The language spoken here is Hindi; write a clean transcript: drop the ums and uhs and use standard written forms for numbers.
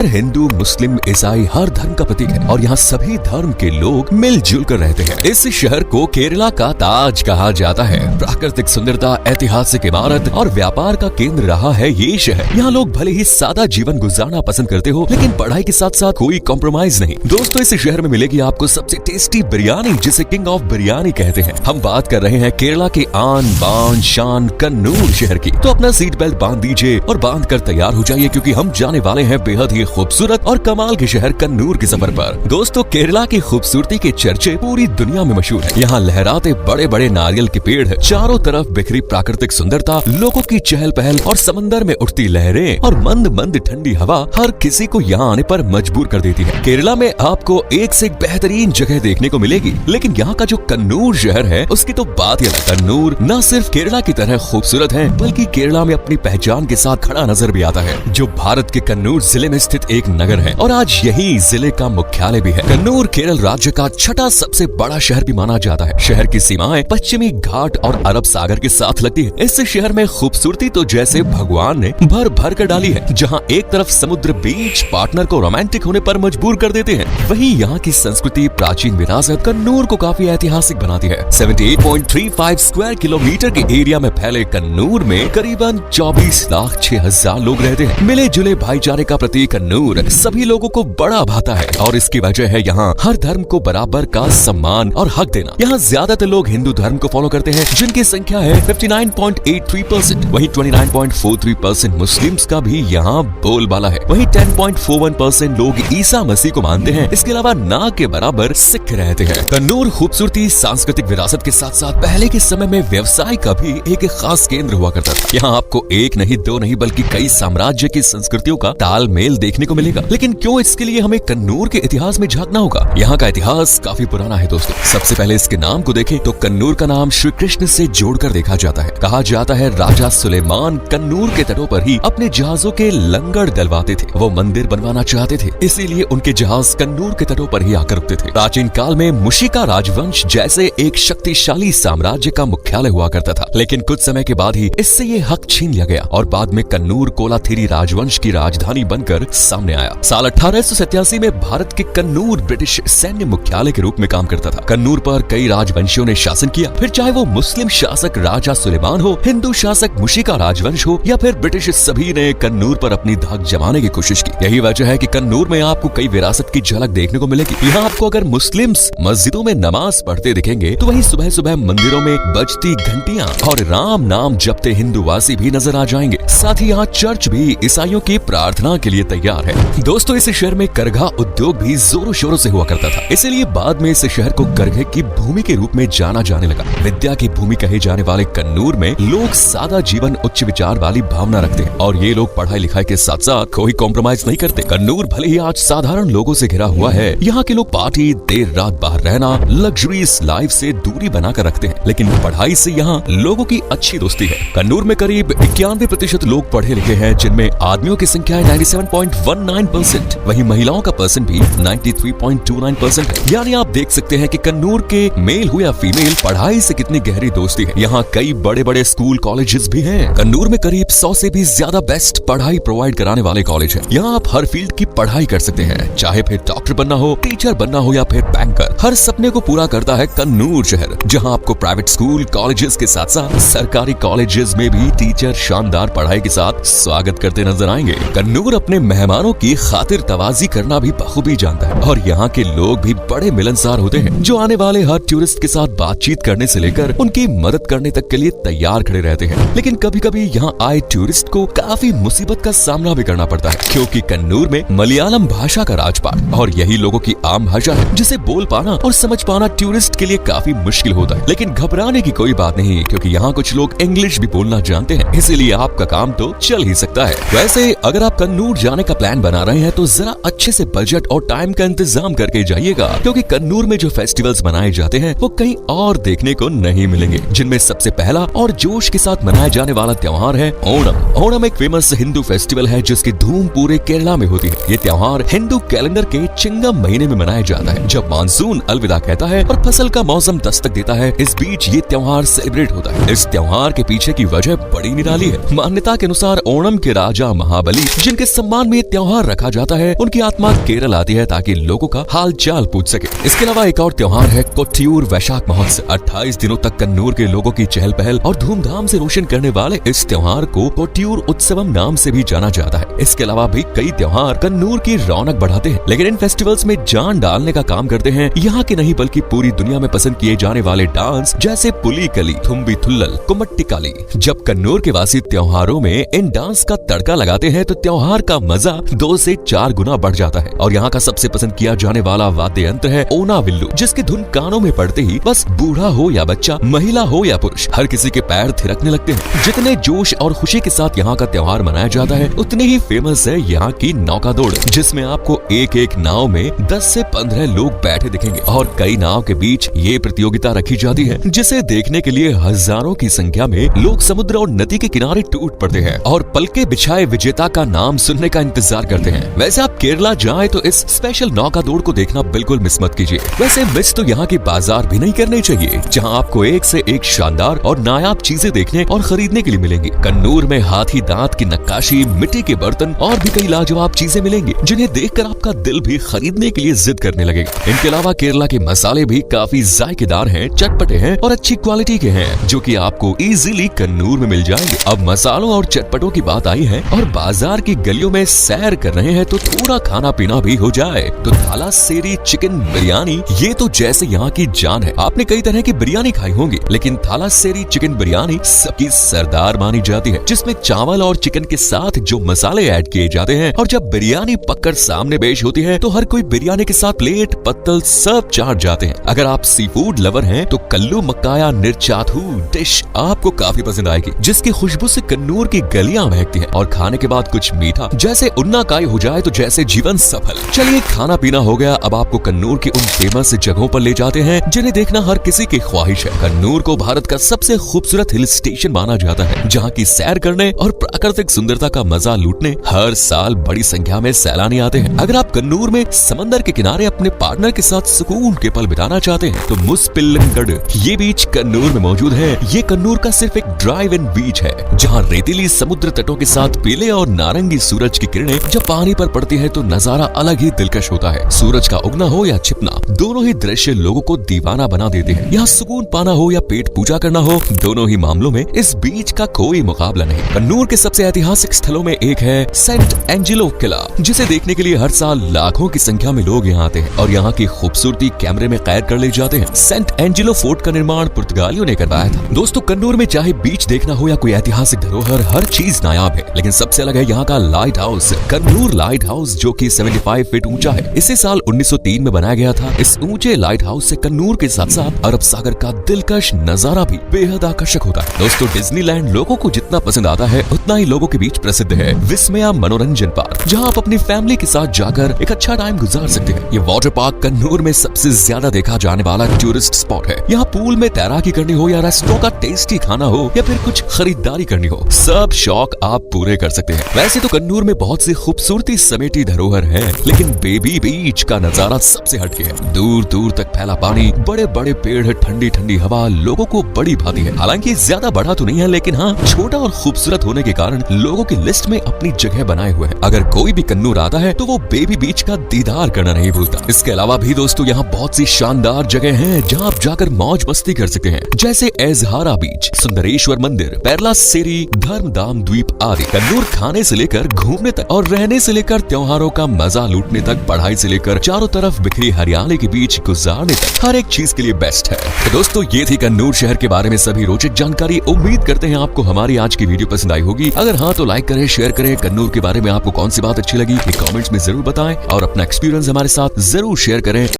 हिंदू, मुस्लिम, ईसाई हर धर्म का प्रतीक है और यहाँ सभी धर्म के लोग मिलजुल कर रहते हैं। इस शहर को केरला का ताज कहा जाता है। प्राकृतिक सुंदरता, ऐतिहासिक इमारत और व्यापार का केंद्र रहा है ये शहर। यहाँ लोग भले ही सादा जीवन गुजारना पसंद करते हो, लेकिन पढ़ाई के साथ साथ कोई कॉम्प्रोमाइज नहीं। दोस्तों, इस शहर में मिलेगी आपको सबसे टेस्टी बिरयानी, जिसे किंग ऑफ बिरयानी कहते हैं। हम बात कर रहे हैं केरला के आन बान शान कन्नूर शहर की। तो अपना सीट बेल्ट बांध दीजिए और बांध कर तैयार हो जाइए, क्योंकि हम जाने वाले हैं बेहद ही खूबसूरत और कमाल के शहर कन्नूर के सफर पर। दोस्तों, केरला की खूबसूरती के चर्चे पूरी दुनिया में मशहूर है। यहाँ लहराते बड़े बड़े नारियल के पेड़ है, चारों तरफ बिखरी प्राकृतिक सुंदरता, लोगों की चहल पहल और समंदर में उठती लहरें और मंद मंद ठंडी हवा हर किसी को यहाँ आने पर मजबूर कर देती है। केरला में आपको एक से एक बेहतरीन जगह देखने को मिलेगी, लेकिन यहाँ का जो कन्नूर शहर है उसकी तो बात ही अलग। कन्नूर न सिर्फ केरला की तरह खूबसूरत है, बल्कि केरला में अपनी पहचान के साथ खड़ा नजर भी आता है, जो भारत के कन्नूर जिले में स्थित एक नगर है और आज यही जिले का मुख्यालय भी है। कन्नूर केरल राज्य का छठा सबसे बड़ा शहर भी माना जाता है। शहर की सीमाएं पश्चिमी घाट और अरब सागर के साथ लगती है। इस शहर में खूबसूरती तो जैसे भगवान ने भर भर कर डाली है। जहाँ एक तरफ समुद्र बीच पार्टनर को रोमांटिक होने पर मजबूर कर देते हैं, वहीं यहाँ की संस्कृति, प्राचीन विरासत कन्नूर को काफी ऐतिहासिक बनाती है। 78.35 स्क्वायर किलोमीटर के एरिया में फैले कन्नूर में करीबन 24,06,000 लोग रहते हैं। मिले जुले भाईचारे का प्रतीक कन्नूर सभी लोगों को बड़ा भाता है और इसकी वजह है यहाँ हर धर्म को बराबर का सम्मान और हक देना। यहाँ ज्यादातर लोग हिंदू धर्म को फॉलो करते हैं, जिनकी संख्या है 59.83%। वहीं 29.43% मुस्लिम्स का भी यहाँ बोलबाला है। वहीं 10.41% लोग ईसा मसीह को मानते हैं। इसके अलावा ना के बराबर सिख रहते हैं। कन्नूर खूबसूरती, सांस्कृतिक विरासत के साथ साथ पहले के समय में व्यवसाय का भी एक खास केंद्र हुआ करता था। यहाँ आपको एक नहीं, दो नहीं, बल्कि कई साम्राज्य की संस्कृतियों का तालमेल देखने को मिलेगा। लेकिन क्यों, इसके लिए हमें कन्नूर के इतिहास में झांकना होगा। यहाँ का इतिहास काफी पुराना है दोस्तों। सबसे पहले इसके नाम को देखें तो कन्नूर का नाम श्री कृष्ण से जोड़कर देखा जाता है। कहा जाता है राजा सुलेमान कन्नूर के तटों पर ही अपने जहाजों के लंगर डलवाते थे। वो मंदिर बनवाना चाहते थे, इसीलिए उनके जहाज कन्नूर के तटों पर ही आकर रुकते थे। प्राचीन काल में मुशिका राजवंश जैसे एक शक्तिशाली साम्राज्य का मुख्यालय हुआ करता था, लेकिन कुछ समय के बाद ही इससे ये हक छीन लिया गया और बाद में कन्नूर कोलाथिरी राजवंश की राजधानी बनकर सामने आया। साल 1887 में भारत के कन्नूर ब्रिटिश सैन्य मुख्यालय के रूप में काम करता था। कन्नूर पर कई राजवंशियों ने शासन किया, फिर चाहे वो मुस्लिम शासक राजा सुलेमान हो, हिंदू शासक मुशिका राजवंश हो या फिर ब्रिटिश, सभी ने कन्नूर पर अपनी धाक जमाने की कोशिश की। यही वजह है कि कन्नूर में आपको कई विरासत की झलक देखने को मिलेगी। यहाँ आपको अगर मुस्लिम्स मस्जिदों में नमाज पढ़ते दिखेंगे, तो वहीं सुबह सुबह मंदिरों में बजती घंटियां और राम नाम जपते हिंदूवासी भी नजर आ जाएंगे। साथ ही यहाँ चर्च भी ईसाइयों की प्रार्थना के लिए तैयार है। दोस्तों, इस शहर में करघा उद्योग भी जोरों शोरों से हुआ करता था, इसलिए बाद में इस शहर को करघे की भूमि के रूप में जाना जाने लगा। विद्या की भूमि कहे जाने वाले कन्नूर में लोग सादा जीवन, उच्च विचार वाली भावना रखते हैं और ये लोग पढ़ाई लिखाई के साथ साथ कोई कॉम्प्रोमाइज नहीं करते। कन्नूर भले ही आज साधारण लोगों से घिरा हुआ है, यहाँ के लोग पार्टी, देर रात बाहर रहना, लग्जरीज लाइफ से दूरी बनाकर रखते हैं, लेकिन पढ़ाई से यहाँ लोगों की अच्छी दोस्ती है। कन्नूर में करीब 91% लोग पढ़े लिखे हैं, जिनमें आदमियों की संख्या है 97.19%, वहीं महिलाओं का परसेंट भी 93.29% है। यानी आप देख सकते हैं कि कन्नूर के मेल हो या फीमेल, पढ़ाई से कितनी गहरी दोस्ती है। यहाँ कई बड़े बड़े स्कूल, कॉलेजेस भी हैं। कन्नूर में करीब 100 से भी ज्यादा बेस्ट पढ़ाई प्रोवाइड कराने वाले कॉलेज हैं। यहाँ आप हर फील्ड की पढ़ाई कर सकते हैं, चाहे फिर डॉक्टर बनना हो, टीचर बनना हो या फिर बैंकर। हर सपने को पूरा करता है कन्नूर शहर, जहाँ आपको प्राइवेट स्कूल, कॉलेजेस के साथ साथ सरकारी कॉलेजेस में भी टीचर शानदार पढ़ाई के साथ स्वागत करते नजर आएंगे। कन्नूर अपने मेहमानों की खातिर तवाजी करना भी बखूबी जानता है और यहाँ के लोग भी बड़े मिलनसार होते हैं, जो आने वाले हर टूरिस्ट के साथ बातचीत करने से लेकर उनकी मदद करने तक के लिए तैयार खड़े रहते हैं। लेकिन कभी कभी यहाँ आए टूरिस्ट को काफी मुसीबत का सामना भी करना पड़ता है, क्योंकि कन्नूर में मलयालम भाषा का राजपाट और यही लोगों की आम भाषा है, जिसे बोल पाना और समझ पाना टूरिस्ट के लिए काफी मुश्किल होता है। लेकिन घबराने की कोई बात नहीं, क्योंकि यहाँ कुछ लोग इंग्लिश भी बोलना जानते हैं, इसीलिए आपका काम तो चल ही सकता है। वैसे अगर आप कन्नूर जाने का प्लान बना रहे हैं तो जरा अच्छे से बजट और टाइम का इंतजाम करके जाइएगा, क्योंकि कन्नूर में जो फेस्टिवल्स मनाए जाते हैं वो कहीं और देखने को नहीं मिलेंगे, जिनमें सबसे पहला और जोश के साथ मनाया जाने वाला त्योहार है ओणम। ओणम एक फेमस हिंदू फेस्टिवल है जिसकी धूम पूरे केरला में होती है। ये त्योहार हिंदू कैलेंडर के चिंगम महीने में मनाया जाता है, जब मानसून अलविदा कहता है और फसल का मौसम दस्तक देता है। इस बीच ये त्योहार सेलिब्रेट होता है। इस त्योहार के पीछे की वजह बड़ी निराली है। मान्यता के अनुसार ओणम के राजा महाबली, जिनके सम्मान में त्योहार रखा जाता है उनकी आत्मा केरल आती है ताकि लोगों का हाल चाल पूछ सके। इसके अलावा एक और त्योहार है कोट्टियूर वैशाख महोत्सव। 28 दिनों तक कन्नूर के लोगों की चहल पहल और धूमधाम से रोशन करने वाले इस त्योहार को कोट्टियूर उत्सवम नाम से भी जाना जाता है। इसके अलावा भी कई त्योहार कन्नूर की रौनक बढ़ाते हैं, लेकिन इन फेस्टिवल्स में जान डालने का काम करते हैं यहाँ के नहीं बल्कि पूरी दुनिया में पसंद किए जाने वाले डांस जैसे पुलिकली, थुम्बी थुल्लल, कुम्मट्टिकाली। जब कन्नूर के वासी त्योहारों में इन डांस का तड़का लगाते हैं तो त्योहार का मजा 2 से 4 गुना बढ़ जाता है। और यहाँ का सबसे पसंद किया जाने वाला वाद्य यंत्र है ओना विल्लू, जिसकी धुन कानों में पड़ते ही बस बूढ़ा हो या बच्चा, महिला हो या पुरुष, हर किसी के पैर थिरकने लगते हैं। जितने जोश और खुशी के साथ यहाँ का त्योहार मनाया जाता है उतनी ही फेमस है यहाँ की नौका दौड़, जिसमें आपको एक एक नाव में 10 से 15 लोग बैठे दिखेंगे और कई नाव के बीच ये प्रतियोगिता रखी जाती है, जिसे देखने के लिए हजारों की संख्या में लोग समुद्र और नदी के किनारे टूट पड़ते हैं और पलके बिछाए विजेता का नाम सुनने का इंतजार करते हैं। वैसे आप केरला जाएं तो इस स्पेशल नौका दौड़ को देखना बिल्कुल मिस मत कीजिए। वैसे मिस तो यहाँ के बाजार भी नहीं करने चाहिए, जहाँ आपको एक से एक शानदार और नायाब चीजें देखने और खरीदने के लिए मिलेंगी। कन्नूर में हाथी दांत की नक्काशी, मिट्टी के बर्तन और भी कई लाजवाब चीजें मिलेंगी, जिन्हें देखकर आपका दिल भी खरीदने के लिए जिद करने लगेगा। इनके अलावा केरला के मसाले भी काफी जायकेदार हैं, चटपटे हैं और अच्छी क्वालिटी के हैं, जो कि आपको इजीली कन्नूर में मिल जाएंगे। अब मसालों और चटपटों की बात आई है और बाजार की गलियों में सैर कर रहे हैं तो थोड़ा खाना पीना भी हो जाए तो थालासेरी चिकन बिरयानी ये तो जैसे यहाँ की जान है। आपने कई तरह की बिरयानी खाई होंगी, लेकिन थालासेरी चिकन बिरयानी सबकी सरदार मानी जाती है, जिसमें चावल और चिकन के साथ जो मसाले ऐड किए जाते हैं और जब बिरयानी पककर सामने पेश होती है तो हर कोई बिरयानी के साथ प्लेट पत्तल सब चाट जाते हैं। अगर आप सी फूड लवर हैं तो कल्लू मक्काया निर्चाथू डिश आपको काफी पसंद आएगी, जिसकी खुशबू से कन्नूर की गलियां महकती हैं और खाने के बाद कुछ मीठा जैसे उन्ना काय हो जाए तो जैसे जीवन सफल। चलिए खाना पीना हो गया, अब आपको कन्नूर की उन फेमस जगहों पर ले जाते हैं जिन्हें देखना हर किसी की ख्वाहिश है। कन्नूर को भारत का सबसे खूबसूरत हिल स्टेशन माना जाता है, जहाँ की सैर करने और प्राकृतिक सुंदरता का मजा लूटने हर साल बड़ी संख्या में सैलानी आते हैं। अगर आप कन्नूर में समंदर के किनारे अपने पार्टनर के साथ सुकून के पल बिताना चाहते हैं तो मुस्पिल्लंगड ये बीच कन्नूर में मौजूद है। ये कन्नूर का सिर्फ एक ड्राइव इन बीच है, जहाँ रेतीली समुद्र तटों के साथ पीले और नारंगी सूरज की किरणें जब पानी पर पड़ती है तो नजारा अलग ही दिलकश होता है। सूरज का उगना हो या छिपना, दोनों ही दृश्य लोगों को दीवाना बना देते हैं। यहाँ सुकून पाना हो या पेट पूजा करना हो, दोनों ही मामलों में इस बीच का कोई मुकाबला नहीं। कन्नूर के सबसे ऐतिहासिक स्थलों में एक है सेंट एंजेलो किला, जिसे देखने के लिए हर साल लाखों की संख्या में लोग यहाँ आते हैं और यहाँ की खूबसूरती कैमरे में कैद कर ले जाते हैं। सेंट एंजेलो फोर्ट का निर्माण पुर्तगालियों ने करवाया था। दोस्तों कन्नूर में चाहे बीच देखना हो या कोई ऐतिहासिक धरोहर, हर चीज नायाब है, लेकिन सबसे अलग है यहाँ का light house, Kannur light house, जो कि 75 फीट ऊंचा है। इसे साल 1903 में बनाया गया था। इस ऊंचे लाइट हाउस से कन्नूर के साथ साथ अरब सागर का दिलकश नजारा भी बेहद आकर्षक होता है। दोस्तों डिज्नीलैंड लोगों को जितना पसंद आता है उतना ही लोगों के बीच प्रसिद्ध है विस्मया मनोरंजन पार्क, जहाँ आप अपनी फैमिली के साथ जाकर एक अच्छा टाइम गुजार सकते हैं। ये वाटर पार्क कन्नूर में सबसे ज्यादा देखा जाने वाला टूरिस्ट स्पॉट है। यहाँ पूल में तैराकी करनी हो या रेस्टोरेंट का टेस्टी खाना हो या फिर कुछ खरीदारी करनी हो, सब शौक आप पूरे कर सकते हैं। वैसे तो कन्नूर में बहुत सी खूबसूरती समेटी धरोहर है, लेकिन बेबी बीच का नजारा सबसे हटके है। दूर दूर तक फैला पानी, बड़े बड़े पेड़, ठंडी ठंडी हवा लोगों को बड़ी भाती है। हालांकि ज्यादा बड़ा तो नहीं है, लेकिन हाँ छोटा और खूबसूरत होने के कारण लोगों की लिस्ट में अपनी जगह बनाए हुए है। अगर कोई भी कन्नूर आता है तो वो बेबी बीच का दीदार करना नहीं भूलता। इसके अलावा भी दोस्तों यहाँ बहुत सी शानदार जगह हैं जहाँ आप जाकर मौज मस्ती कर सकते हैं, जैसे एजहारा बीच, सुंदरेश्वर मंदिर, पेरला सेरी, धर्मधाम द्वीप आदि। कन्नूर खाने से लेकर घूमने तक और रहने से लेकर त्योहारों का मजा लूटने तक, पढ़ाई से लेकर चारों तरफ बिखरी हरियाली के बीच गुजारने तक, हर एक चीज के लिए बेस्ट है। तो दोस्तों ये थी कन्नूर शहर के बारे में सभी रोचक जानकारी। उम्मीद करते हैं आपको हमारी आज की वीडियो पसंद आई होगी। अगर हाँ तो लाइक करें, शेयर करें। कन्नूर के बारे में आपको कौन सी बात अच्छी लगी ये कमेंट्स में जरूर बताएं और अपना एक्सपीरियंस हमारे साथ जरूर शेयर करें।